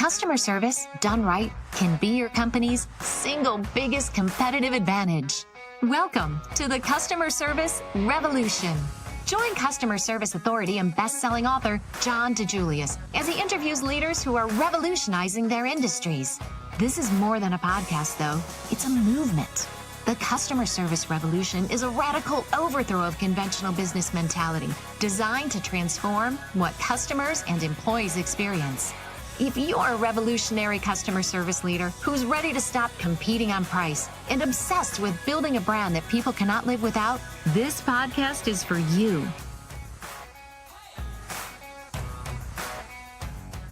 Customer service, done right, can be your company's single biggest competitive advantage. Welcome to the Customer Service Revolution. Join customer service authority and best-selling author John DeJulius as he interviews leaders who are revolutionizing their industries. This is more than a podcast, though. It's a movement. The Customer Service Revolution is a radical overthrow of conventional business mentality designed to transform what customers and employees experience. If you're a revolutionary customer service leader who's ready to stop competing on price and obsessed with building a brand that people cannot live without, this podcast is for you.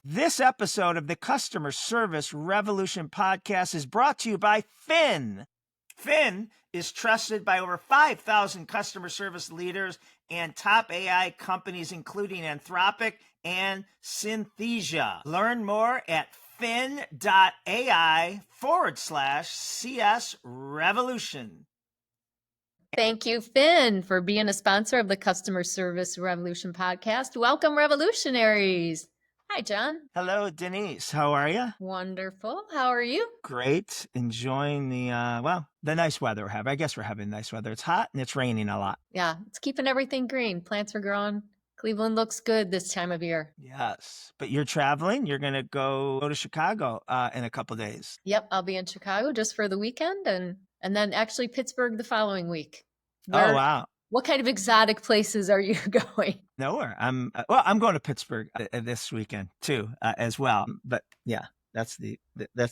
This episode of the Customer Service Revolution podcast is brought to you by Fin. Fin is trusted by over 5,000 customer service leaders and top AI companies, including Anthropic and Synthesia. Learn more at fin.ai/CS Revolution. Thank you, Fin, for being a sponsor of the Customer Service Revolution podcast. Welcome, revolutionaries. Hi, John. Hello, Denise. How are you? Wonderful. How are you? Great. Enjoying the nice weather we're having. I guess we're having nice weather. It's hot and it's raining a lot. Yeah, it's keeping everything green. Plants are growing. Cleveland looks good this time of year. Yes. But you're traveling. You're going to go to Chicago in a couple days. Yep, I'll be in Chicago just for the weekend and then actually Pittsburgh the following week. Oh, wow. What kind of exotic places are you going? Nowhere. I'm going to Pittsburgh this weekend too, as well. But yeah, that's the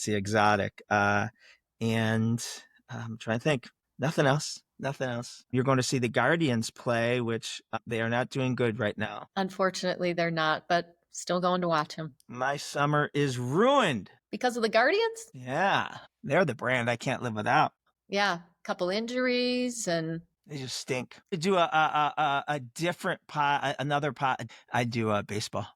exotic. And I'm trying to think. Nothing else. You're going to see the Guardians play, which they are not doing good right now. Unfortunately, they're not, but still going to watch them. My summer is ruined. Because of the Guardians? Yeah. They're the brand I can't live without. Yeah. A couple injuries and... They just stink. I do a different pod, another pod. I do a baseball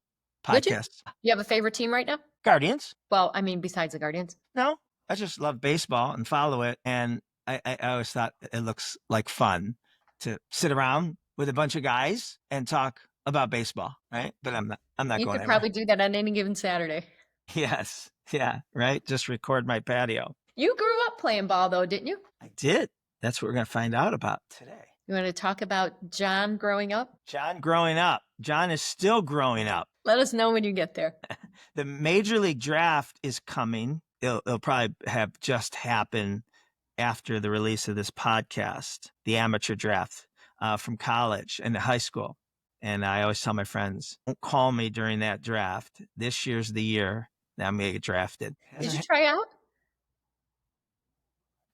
podcast. You have a favorite team right now? Guardians. Well, I mean, besides the Guardians. No, I just love baseball and follow it. And I always thought it looks like fun to sit around with a bunch of guys and talk about baseball, right? But I'm not you going. You could probably do that on any given Saturday. Yes. Yeah. Right. Just record my patio. You grew up playing ball, though, didn't you? I did. That's what we're going to find out about today. You want to talk about John growing up? John growing up. John is still growing up. Let us know when you get there. The Major League Draft is coming. It'll probably have just happened after the release of this podcast, the amateur draft from college and high school. And I always tell my friends, don't call me during that draft. This year's the year that I'm going to get drafted. Did you try out?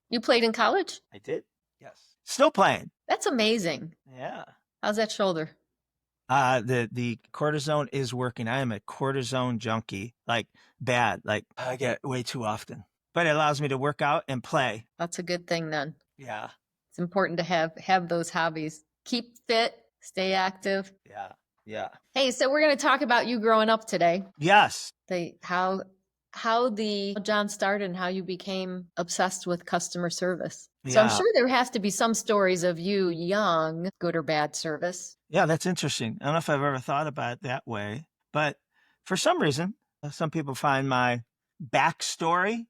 You played in college? I did. Yes. Still playing. That's amazing. Yeah. How's that shoulder? The cortisone is working. I am a cortisone junkie, like bad. Like I get way too often, but it allows me to work out and play. That's a good thing then. Yeah. It's important to have those hobbies. Keep fit, stay active. Yeah. Yeah. Hey, so we're going to talk about you growing up today. Yes. How the John started and how you became obsessed with customer service. Yeah. So I'm sure there has to be some stories of you young, good or bad service. Yeah, that's interesting. I don't know if I've ever thought about it that way, but for some reason, some people find my backstory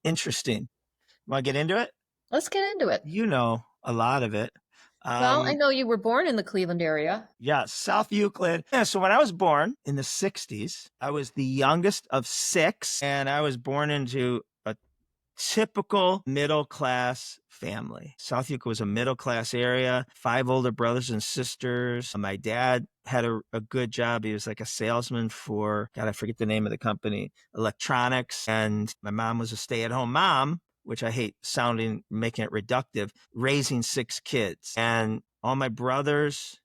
interesting. Want to get into it? Let's get into it. You know a lot of it. Well, I know you were born in the Cleveland area. Yeah, South Euclid. Yeah, so when I was born in the 60s, I was the youngest of 6, and I was born into a typical middle-class family. South Euclid was a middle-class area, 5 older brothers and sisters. My dad had a good job. He was like a salesman for, God, I forget the name of the company, electronics. And my mom was a stay-at-home mom, which I hate making it reductive, raising 6 kids. And all my brothers,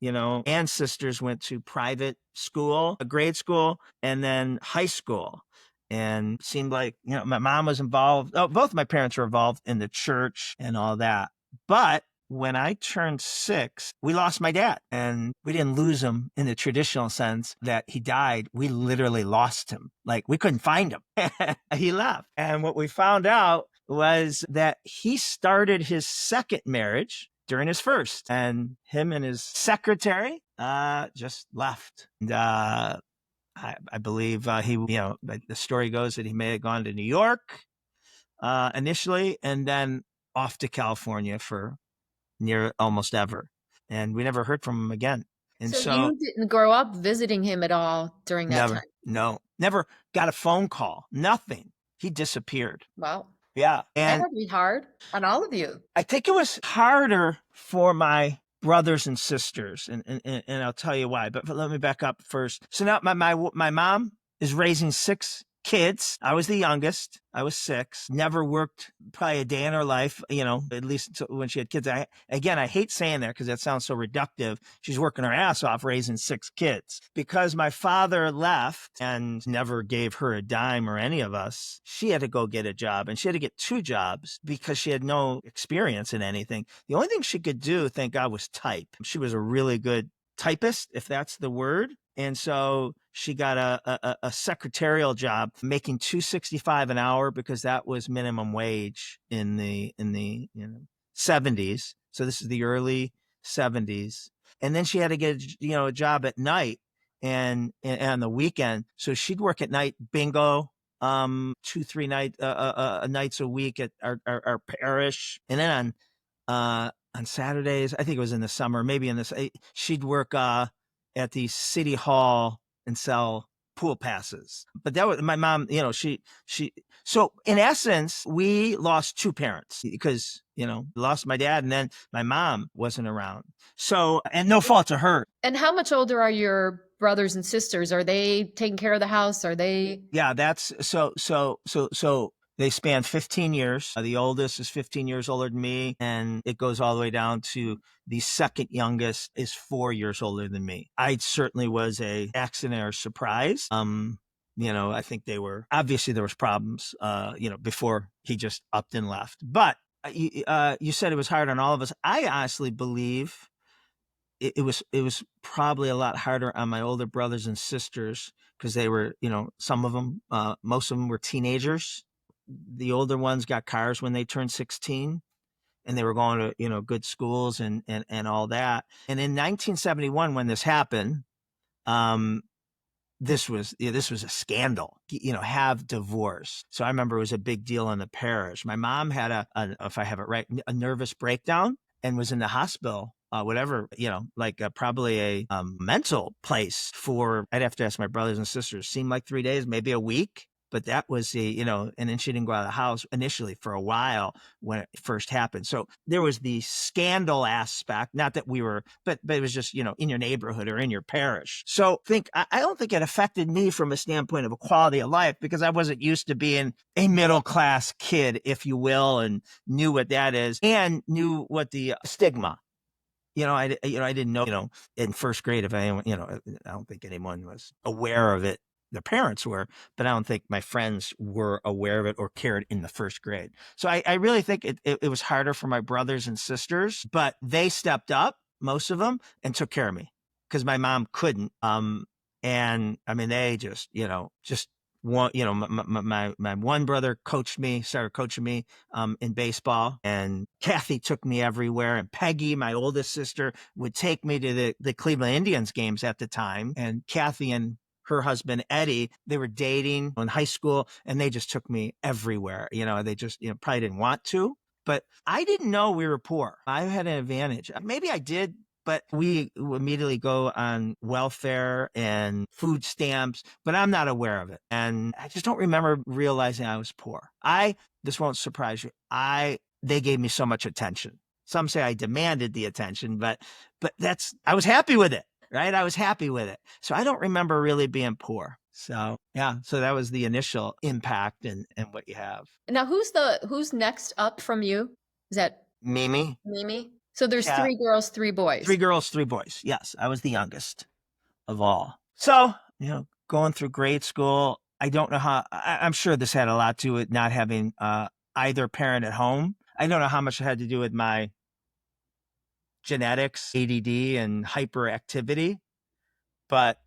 and sisters went to private school, a grade school, and then high school. And it seemed like, my mom was involved. Oh, both my parents were involved in the church and all that. But when I turned 6, we lost my dad, and we didn't lose him in the traditional sense that he died. We literally lost him. Like we couldn't find him. He left. And what we found out was that he started his second marriage during his first, and him and his secretary just left. And I I believe the story goes that he may have gone to New York initially, and then off to California for near almost ever. And we never heard from him again. And So so you didn't grow up visiting him at all during that time? never got a phone call, nothing. He disappeared. Wow. Yeah. That And had to be hard on all of you. I think it was harder for my brothers and sisters, and I'll tell you why. But let me back up first. So now my mom is raising 6 kids. I was the youngest. I was 6. Never worked probably a day in her life, at least until when she had kids. I hate saying that because that sounds so reductive. She's working her ass off raising 6 kids. Because my father left and never gave her a dime or any of us, she had to go get a job, and she had to get 2 jobs because she had no experience in anything. The only thing she could do, thank God, was type. She was a really good typist, if that's the word. And so she got a secretarial job making $2.65 an hour because that was minimum wage in the 70s. So this is the early 70s. And then she had to get a job at night and on the weekend. So she'd work at night, bingo, 2-3 nights a week at our parish. And then on Saturdays, I think it was in the summer, maybe she'd work at the city hall and sell pool passes. But that was my mom, so in essence, we lost 2 parents because, lost my dad, and then my mom wasn't around. So, and no fault to her. And how much older are your brothers and sisters? Are they taking care of the house? Are they? Yeah, that's so they span 15 years. The oldest is 15 years older than me, and it goes all the way down to the second youngest is 4 years older than me. I certainly was a accident or surprise. I think obviously there was problems, before he just upped and left. But you said it was hard on all of us. I honestly believe it was probably a lot harder on my older brothers and sisters because they were, some of them, most of them were teenagers. The older ones got cars when they turned 16, and they were going to, good schools and all that. And in 1971, when this happened, this was a scandal, have divorce. So I remember it was a big deal in the parish. My mom had if I have it right, a nervous breakdown and was in the hospital, probably a mental place for, I'd have to ask my brothers and sisters, seemed like 3 days, maybe a week. But that was and then she didn't go out of the house initially for a while when it first happened. So there was the scandal aspect, not that we were, but it was just, in your neighborhood or in your parish. So I don't think it affected me from a standpoint of a quality of life because I wasn't used to being a middle-class kid, if you will, and knew what that is and knew what the stigma. I didn't know, in first grade, if anyone, I don't think anyone was aware of it. Their parents were, but I don't think my friends were aware of it or cared in the first grade. So I really think it was harder for my brothers and sisters, but they stepped up, most of them, and took care of me because my mom couldn't. And I mean, they just one, my one brother started coaching me in baseball, and Kathy took me everywhere, and Peggy, my oldest sister, would take me to the Cleveland Indians games at the time, and Kathy and her husband, Eddie, they were dating in high school, and they just took me everywhere. They just, probably didn't want to, but I didn't know we were poor. I had an advantage. Maybe I did, but we immediately go on welfare and food stamps, but I'm not aware of it. And I just don't remember realizing I was poor. This won't surprise you. They gave me so much attention. Some say I demanded the attention, but I was happy with it. Right. I was happy with it. So I don't remember really being poor. So, yeah. So that was the initial impact and what you have. Now, who's next up from you? Is that Mimi? So there's 3 girls, 3 boys. 3 girls, 3 boys. Yes. I was the youngest of all. So, going through grade school, I don't know how, I'm sure this had a lot to do with not having either parent at home. I don't know how much it had to do with my genetics, ADD, and hyperactivity, but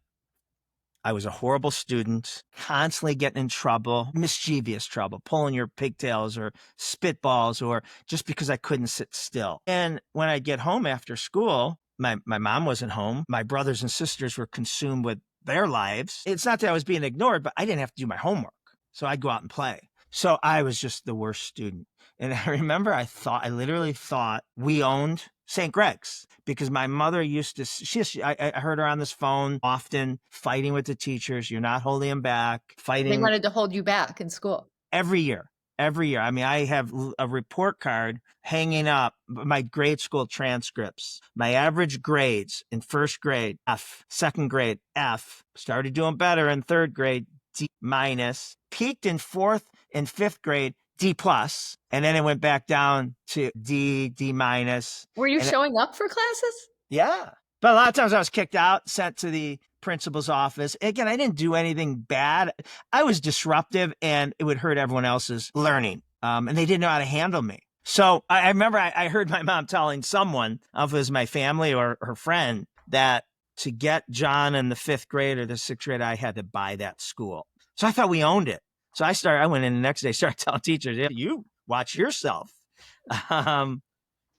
I was a horrible student, constantly getting in trouble, mischievous trouble, pulling your pigtails or spitballs, or just because I couldn't sit still. And when I'd get home after school, my mom wasn't home. My brothers and sisters were consumed with their lives. It's not that I was being ignored, but I didn't have to do my homework. So I'd go out and play. So I was just the worst student. And I remember I literally thought we owned St. Greg's because my mother used to, I heard her on this phone often fighting with the teachers. You're not holding them back, fighting. They wanted to hold you back in school. Every year. I mean, I have a report card hanging up, my grade school transcripts, my average grades in first grade, F, second grade, F, started doing better in third grade, D minus, peaked in fourth and fifth grade, D plus, and then it went back down to D minus. Were you showing up for classes? Yeah. But a lot of times I was kicked out, sent to the principal's office. Again, I didn't do anything bad. I was disruptive and it would hurt everyone else's learning. And they didn't know how to handle me. So I remember I heard my mom telling someone, if it was my family or her friend, that to get John in the fifth grade or the sixth grade, I had to buy that school. So I thought we owned it. So I went in the next day, started telling teachers, you watch yourself.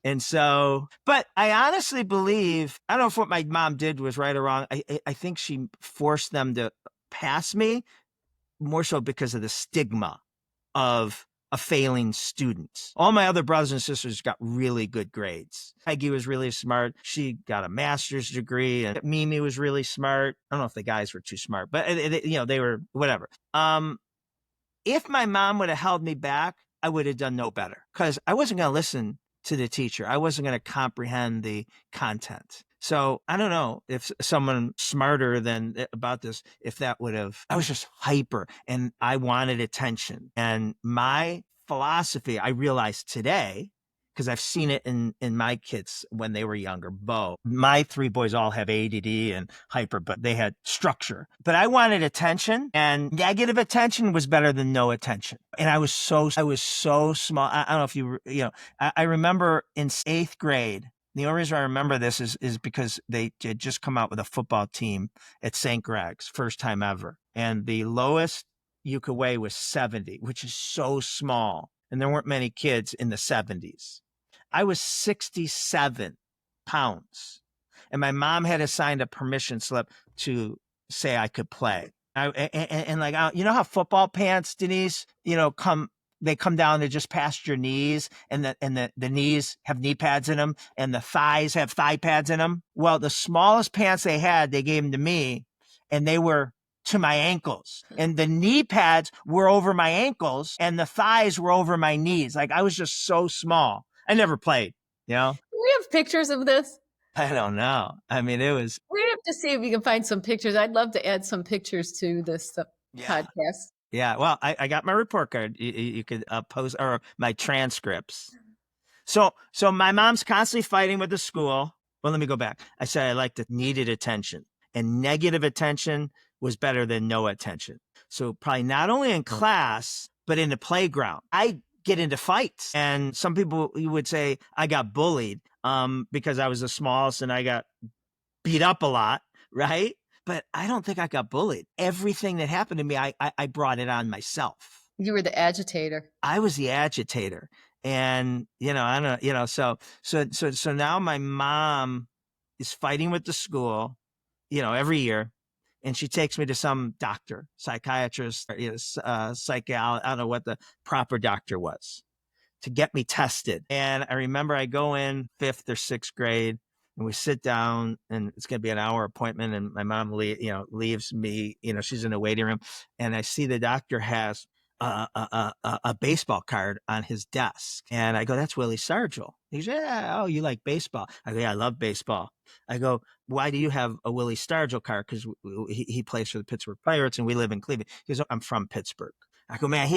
And so, but I honestly believe, I don't know if what my mom did was right or wrong. I think she forced them to pass me more so because of the stigma of a failing student. All my other brothers and sisters got really good grades. Peggy was really smart. She got a master's degree, and Mimi was really smart. I don't know if the guys were too smart, but they were whatever. If my mom would have held me back, I would have done no better because I wasn't going to listen to the teacher. I wasn't going to comprehend the content. So I don't know if someone smarter than about this, if that would have, I was just hyper and I wanted attention. And my philosophy, I realized today, because I've seen it in my kids when they were younger, Bo. My three boys all have ADD and hyper, but they had structure. But I wanted attention, and negative attention was better than no attention. And I was so small. I don't know if I remember in eighth grade, the only reason I remember this is because they had just come out with a football team at St. Greg's, first time ever. And the lowest you could weigh was 70, which is so small. And there weren't many kids in the 70s. I was 67 pounds. And my mom had assigned a permission slip to say I could play. You know how football pants, Denise, they come down to just past your knees, and the knees have knee pads in them and the thighs have thigh pads in them. Well, the smallest pants they had, they gave them to me, and they were to my ankles, and the knee pads were over my ankles and the thighs were over my knees. Like I was just so small. I never played, Do we have pictures of this? I don't know. I mean, it was. We have to see if we can find some pictures. I'd love to add some pictures to this podcast. Yeah. Well, I got my report card. You could post, or my transcripts. So my mom's constantly fighting with the school. Well, let me go back. I said I needed attention, and negative attention was better than no attention. So probably not only in class, but in the playground. I get into fights. And some people would say I got bullied because I was the smallest and I got beat up a lot, right? But I don't think I got bullied. Everything that happened to me, I brought it on myself. You were the agitator. I was the agitator. And, I don't know, so now my mom is fighting with the school, every year. And she takes me to some doctor, psychiatrist, psychiatrist. I don't know what the proper doctor was, to get me tested. And I remember I go in fifth or sixth grade, and we sit down, and it's going to be an hour appointment. And my mom, leaves me. She's in the waiting room, and I see the doctor has a baseball card on his desk, and I go, "That's Willie Stargell." He goes, "Yeah, oh, you like baseball?" I go, "Yeah, I love baseball." I go, "Why do you have a Willie Stargell card?" Because he plays for the Pittsburgh Pirates, and we live in Cleveland. He goes, "I'm from Pittsburgh." I go, "Man,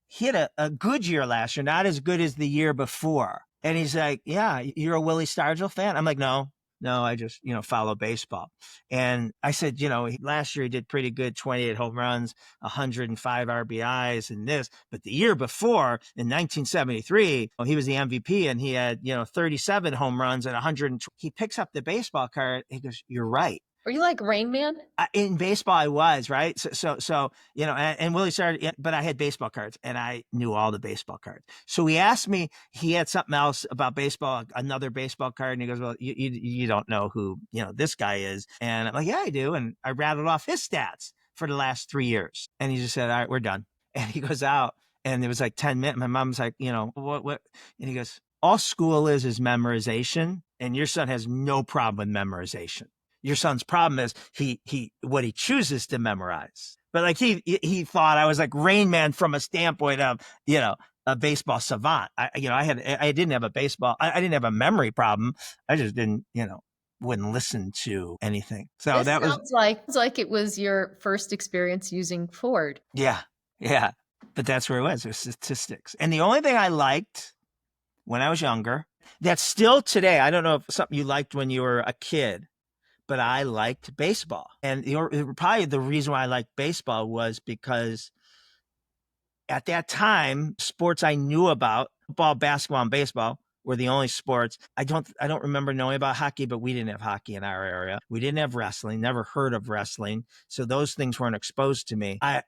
he had a good year last year, not as good as the year before." And he's like, "Yeah, you're a Willie Stargell fan?" I'm like, No, I just, follow baseball. And I said, last year he did pretty good, 28 home runs, 105 RBIs and this. But the year before, in 1973, he was the MVP, and he had, 37 home runs and 100. He picks up the baseball card. He goes, "You're right. Were you like Rain Man? In baseball, I was, right. So and Willie started, but I had baseball cards and I knew all the baseball cards. So he asked me, he had something else about baseball, another baseball card. And he goes, well, you don't know who, this guy is. And I'm like, yeah, I do. And I rattled off his stats for the last 3 years. And he just said, all right, we're done. And he goes out and it was like 10 minutes. My mom's like, what? And he goes, all school is memorization. And your son has no problem with memorization. Your son's problem is what he chooses to memorize. But like he thought I was like Rain Man from a standpoint of, a baseball savant. I didn't have a baseball. I didn't have a memory problem. I just didn't, wouldn't listen to anything. So This that was sounds like it was your first experience using Ford. Yeah. But that's where it was statistics. And the only thing I liked when I was younger, that's still today, I don't know if something you liked when you were a kid, but I liked baseball. And probably the reason why I liked baseball was because at that time, sports I knew about, football, basketball, and baseball were the only sports. I don't remember knowing about hockey, but we didn't have hockey in our area. We didn't have wrestling, never heard of wrestling. So those things weren't exposed to me. I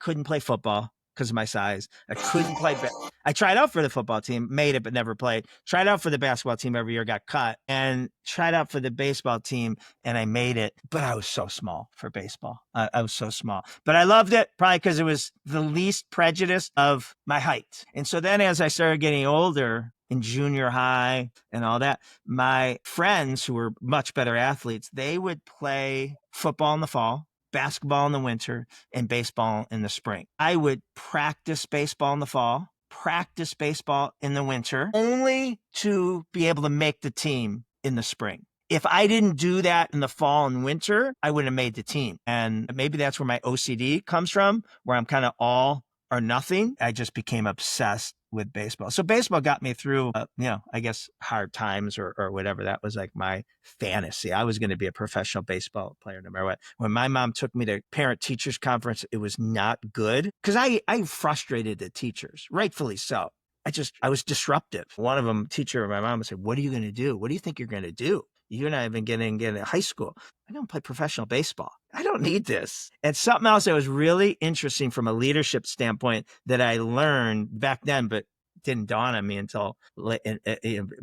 couldn't play football because of my size. I couldn't play. I tried out for the football team, made it, but never played. Tried out for the basketball team every year, got cut, and tried out for the baseball team, and I made it. But I was so small for baseball. I was so small, but I loved it probably because it was the least prejudiced of my height. And so then as I started getting older in junior high and all that, my friends who were much better athletes, they would play football in the fall, basketball in the winter, and baseball in the spring. I would practice baseball in the fall, practice baseball in the winter, only to be able to make the team in the spring. If I didn't do that in the fall and winter, I wouldn't have made the team. And maybe that's where my OCD comes from, where I'm kind of all or nothing. I just became obsessed with baseball. So baseball got me through, I guess hard times or whatever. That was like my fantasy. I was going to be a professional baseball player no matter what. When my mom took me to parent teachers conference, it was not good because I frustrated the teachers, rightfully so. I was disruptive. One of them, teacher, my mom would say, what are you going to do? What do you think you're going to do? You're not even getting in high school. I don't play professional baseball. I don't need this. And something else that was really interesting from a leadership standpoint that I learned back then, but didn't dawn on me until when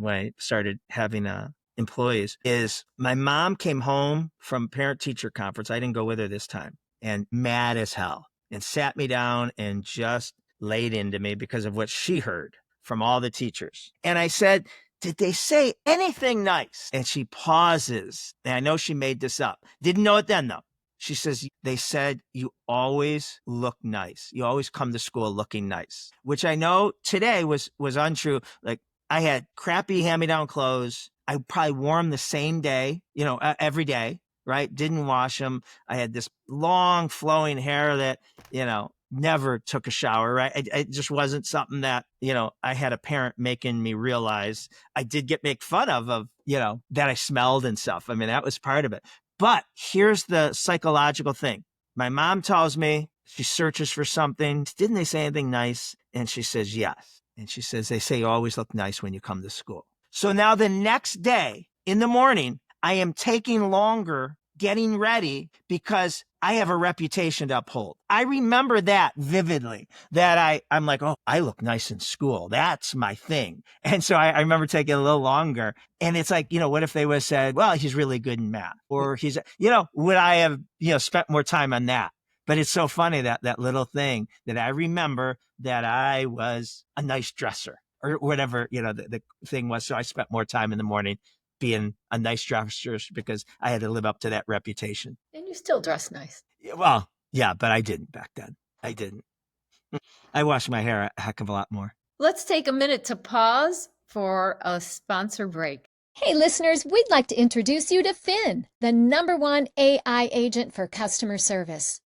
I started having employees, is my mom came home from parent teacher conference. I didn't go with her this time, and mad as hell, and sat me down and just laid into me because of what she heard from all the teachers. And I said, did they say anything nice? And she pauses. And I know she made this up. Didn't know it then, though. She says, they said, you always look nice. You always come to school looking nice, which I know today was untrue. Like I had crappy hand-me-down clothes. I probably wore them the same day, every day, right? Didn't wash them. I had this long flowing hair that, never took a shower, right? It just wasn't something that, I had a parent making me realize. I did make fun of, that I smelled and stuff. I mean, that was part of it. But here's the psychological thing. My mom tells me, she searches for something. Didn't they say anything nice? And she says, yes. And she says, they say you always look nice when you come to school. So now the next day in the morning, I am taking longer getting ready because I have a reputation to uphold. I remember that vividly, that I'm like, oh, I look nice in school. That's my thing. And so I remember taking a little longer. And it's like, what if they would have said, well, he's really good in math, or he's, would I have, spent more time on that? But it's so funny that little thing that I remember that I was a nice dresser or whatever, the thing was. So I spent more time in the morning being a nice dresser because I had to live up to that reputation. And you still dress nice. Well, yeah, but I didn't back then. I didn't. I washed my hair a heck of a lot more. Let's take a minute to pause for a sponsor break. Hey, listeners, we'd like to introduce you to Finn, the #1 AI agent for customer service.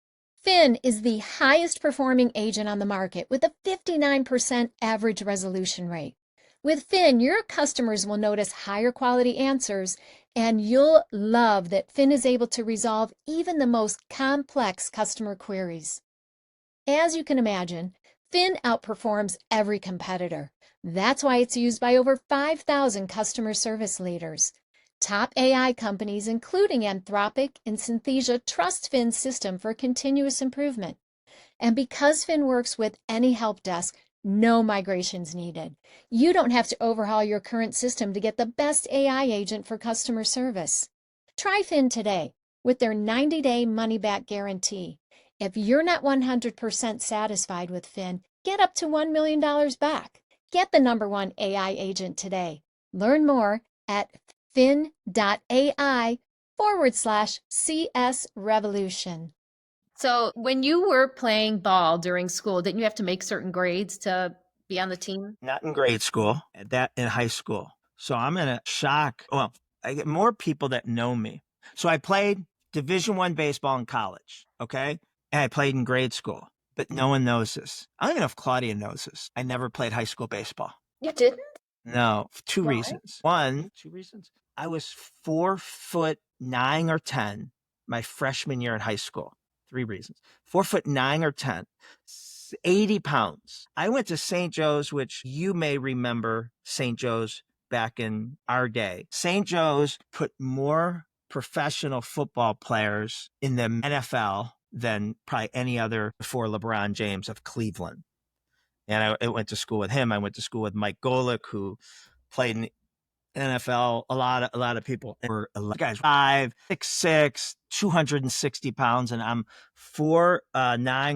Finn is the highest performing agent on the market with a 59% average resolution rate. With Finn, your customers will notice higher quality answers, and you'll love that Finn is able to resolve even the most complex customer queries. As you can imagine, Finn outperforms every competitor. That's why it's used by over 5,000 customer service leaders. Top AI companies, including Anthropic and Synthesia, trust Finn's system for continuous improvement. And because Finn works with any help desk, no migrations needed. You don't have to overhaul your current system to get the best AI agent for customer service. Try Finn today with their 90-day money-back guarantee. If you're not 100% satisfied with Finn, get up to $1 million back. Get the #1 AI agent today. Learn more at fin.ai/CS Revolution. So when you were playing ball during school, didn't you have to make certain grades to be on the team? Not in grade school, that in high school. So I'm in a shock. Well, I get more people that know me. So I played Division I baseball in college, okay? And I played in grade school, but no one knows this. I don't even know if Claudia knows this. I never played high school baseball. You didn't? No, for two Why? reasons. One, two reasons. I was 4'9" or 10 my freshman year in high school. 3 reasons. 4'9" or 10, 80 pounds. I went to St. Joe's, which you may remember St. Joe's back in our day. St. Joe's put more professional football players in the NFL than probably any other before LeBron James of Cleveland. And I went to school with him. I went to school with Mike Golick, who played in NFL. A lot of people were guys 5'6", 260 pounds, and I'm 4'9"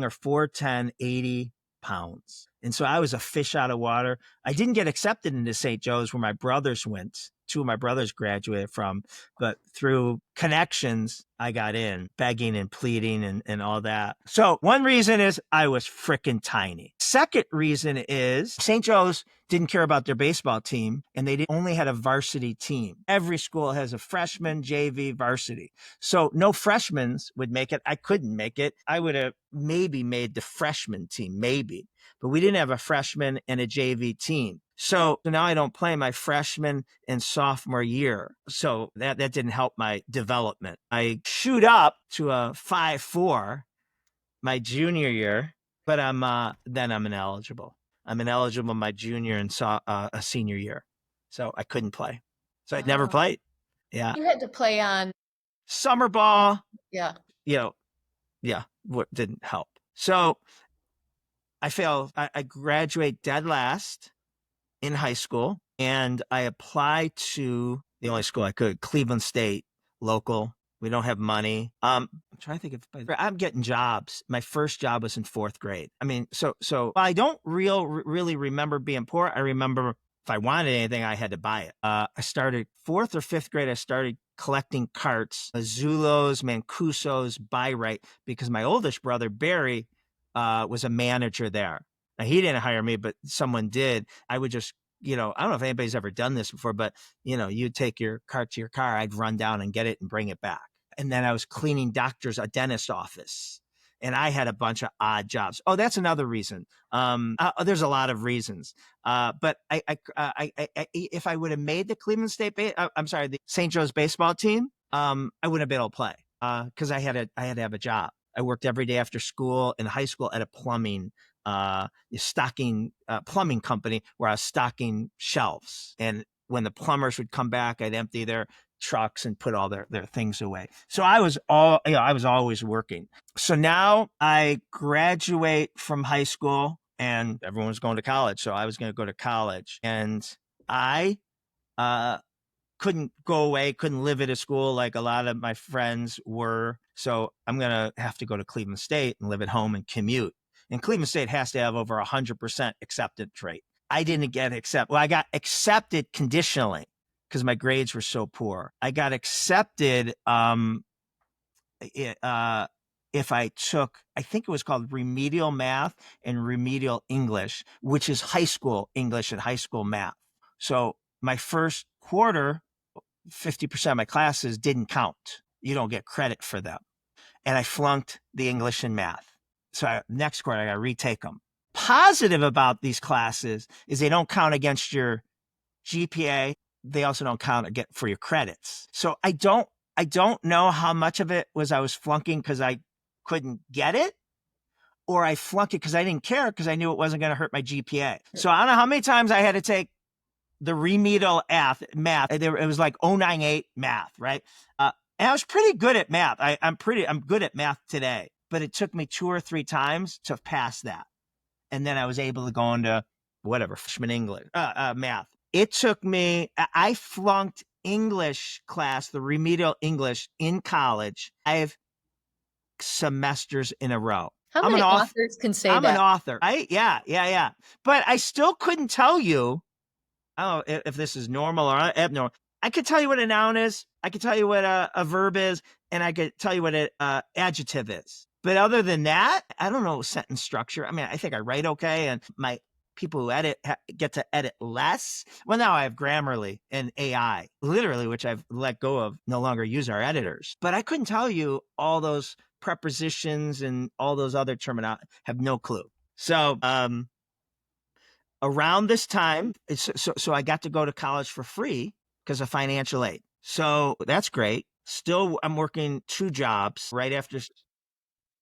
or 4'10", 80 pounds. And so I was a fish out of water. I didn't get accepted into St. Joe's where my brothers went. 2 of my brothers graduated from, but through connections, I got in, begging and pleading and all that. So one reason is I was freaking tiny. Second reason is St. Joe's didn't care about their baseball team, and they only had a varsity team. Every school has a freshman, JV, varsity. So no freshmen would make it. I couldn't make it. I would have maybe made the freshman team, maybe. But we didn't have a freshman and a JV team. So now I don't play my freshman and sophomore year. So that didn't help my development. I shoot up to a 5'4" my junior year, but then I'm ineligible. I'm ineligible my junior and a senior year. So I couldn't play. So I never played. Yeah. You had to play on Summer ball. Yeah. What didn't help. So I failed. I graduate dead last in high school, and I applied to the only school I could, Cleveland State, local. We don't have money. I'm trying to think if I'm getting jobs. My first job was in 4th grade. I mean, so I don't really remember being poor. I remember if I wanted anything, I had to buy it. I started 4th or 5th grade. I started collecting carts, Azulos, Mancusos, By-Right, because my oldest brother, Barry, was a manager there. Now, he didn't hire me, but someone did. I would just, I don't know if anybody's ever done this before, but, you'd take your cart to your car. I'd run down and get it and bring it back. And then I was cleaning a dentist office. And I had a bunch of odd jobs. Oh, that's another reason. There's a lot of reasons. But if I would have made the Cleveland State, the St. Joe's baseball team, I wouldn't have been able to play because I had to have a job. I worked every day after school in high school at a plumbing company where I was stocking shelves. And when the plumbers would come back, I'd empty their trucks and put all their things away. So I was always working. So now I graduate from high school and everyone was going to college. So I was going to go to college, and I couldn't go away, couldn't live at a school like a lot of my friends were. So I'm going to have to go to Cleveland State and live at home and commute. And Cleveland State has to have over 100% acceptance rate. I didn't get accepted. Well, I got accepted conditionally because my grades were so poor. I got accepted if I took, I think it was called remedial math and remedial English, which is high school English and high school math. So my first quarter, 50% of my classes didn't count. You don't get credit for them. And I flunked the English and math. So next quarter, I got to retake them. Positive about these classes is they don't count against your GPA. They also don't count for your credits. So I don't know how much of it was I was flunking because I couldn't get it, or I flunked it because I didn't care because I knew it wasn't going to hurt my GPA. So I don't know how many times I had to take the remedial math. It was like 098 math, right? And I was pretty good at math. I'm good at math today, but it took me 2 or 3 times to pass that. And then I was able to go into whatever, freshman English, math. It took me, I flunked English class, the remedial English in college, 5 semesters in a row. How many authors can say that? I'm an author, right? Yeah. But I still couldn't tell you, I don't know if this is normal or abnormal. I could tell you what a noun is. I could tell you what a verb is. And I could tell you what an adjective is. But other than that, I don't know sentence structure. I mean, I think I write okay. And my people who edit get to edit less. Well, now I have Grammarly and AI, literally, which I've let go of, no longer use our editors. But I couldn't tell you all those prepositions and all those other terminology. Have no clue. So around this time, so I got to go to college for free because of financial aid. So that's great. Still, I'm working 2 jobs right after.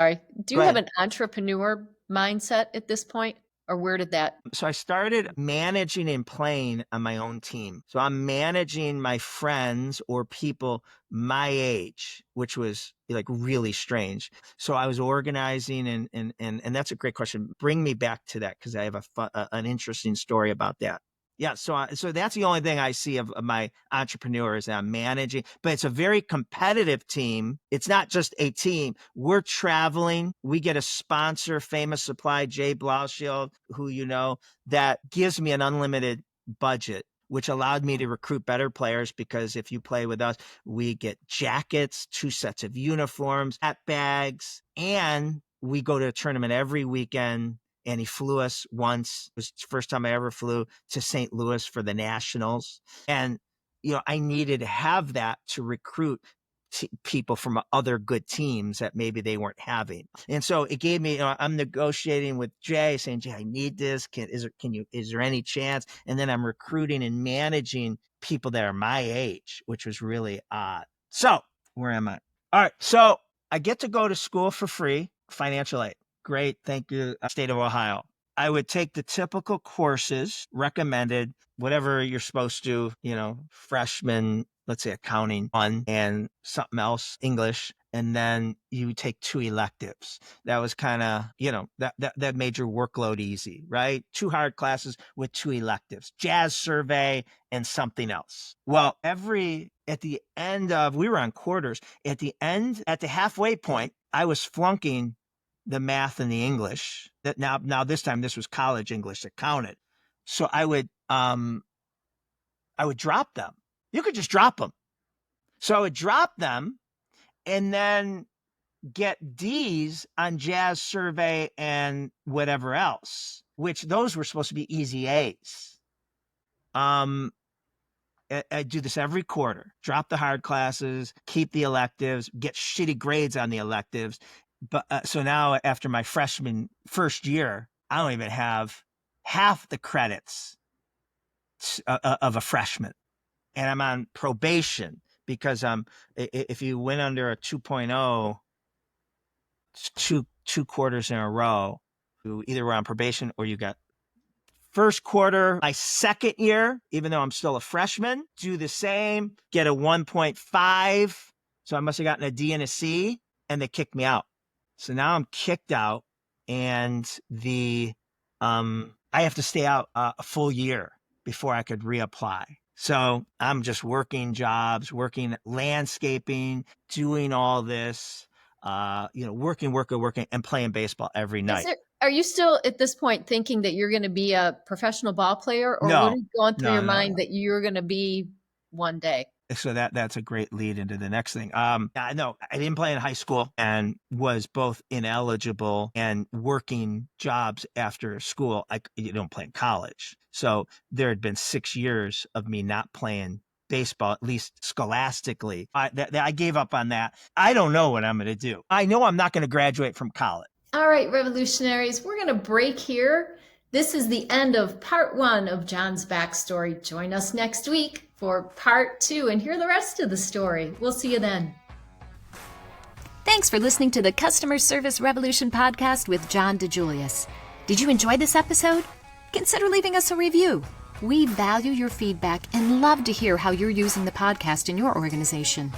Sorry. Do you have an entrepreneur mindset at this point? Or where did that? So I started managing and playing on my own team. So I'm managing my friends or people my age, which was like really strange. So I was organizing and that's a great question. Bring me back to that because I have an interesting story about that. Yeah, so that's the only thing I see of my entrepreneur is that I'm managing, but it's a very competitive team. It's not just a team. We're traveling. We get a sponsor, Famous Supply, Jay Blauschild, who you know, that gives me an unlimited budget, which allowed me to recruit better players because if you play with us, we get jackets, 2 sets of uniforms, hat bags, and we go to a tournament every weekend. And he flew us once. It was the first time I ever flew to St. Louis for the Nationals. And, you know, I needed to have that to recruit people from other good teams that maybe they weren't having. And so it gave me, I'm negotiating with Jay saying, Jay, I need this. Is there any chance? And then I'm recruiting and managing people that are my age, which was really odd. So where am I? All right. So I get to go to school for free, financial aid. Great. Thank you, State of Ohio. I would take the typical courses recommended, whatever you're supposed to, freshman, let's say accounting 1 and something else, English. And then you take 2 electives. That was kind of, that made your workload easy, right? 2 hard classes with 2 electives, jazz survey and something else. Well, at the end of, we were on quarters, at the halfway point, I was flunking the math and the English. That now this time this was college English that counted. So I would drop them. You could just drop them. So I would drop them and then get D's on jazz survey and whatever else, which those were supposed to be easy A's. I do this every quarter, drop the hard classes, keep the electives, get shitty grades on the electives. But so now after my first year, I don't even have half the credits of a freshman, and I'm on probation because if you went under a 2.0, two quarters in a row, you either were on probation or you got first quarter. My second year, even though I'm still a freshman, do the same, get a 1.5. So I must have gotten a D and a C, and they kicked me out. So now I'm kicked out, and I have to stay out a full year before I could reapply. So I'm just working jobs, working landscaping, doing all this, working, and playing baseball every night. Are you still at this point thinking that you're going to be a professional ball player, or No, what is going through your mind no. that you're going to be one day? So that's a great lead into the next thing. No, I didn't play in high school and was both ineligible and working jobs after school. You don't play in college. So there had been 6 years of me not playing baseball, at least scholastically. I gave up on that. I don't know what I'm going to do. I know I'm not going to graduate from college. All right, revolutionaries, we're going to break here. This is the end of part 1 of John's backstory. Join us next week for part 2 and hear the rest of the story. We'll see you then. Thanks for listening to the Customer Service Revolution podcast with John DeJulius. Did you enjoy this episode? Consider leaving us a review. We value your feedback and love to hear how you're using the podcast in your organization.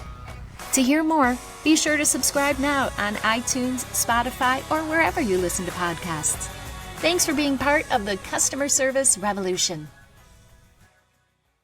To hear more, be sure to subscribe now on iTunes, Spotify, or wherever you listen to podcasts. Thanks for being part of the customer service revolution.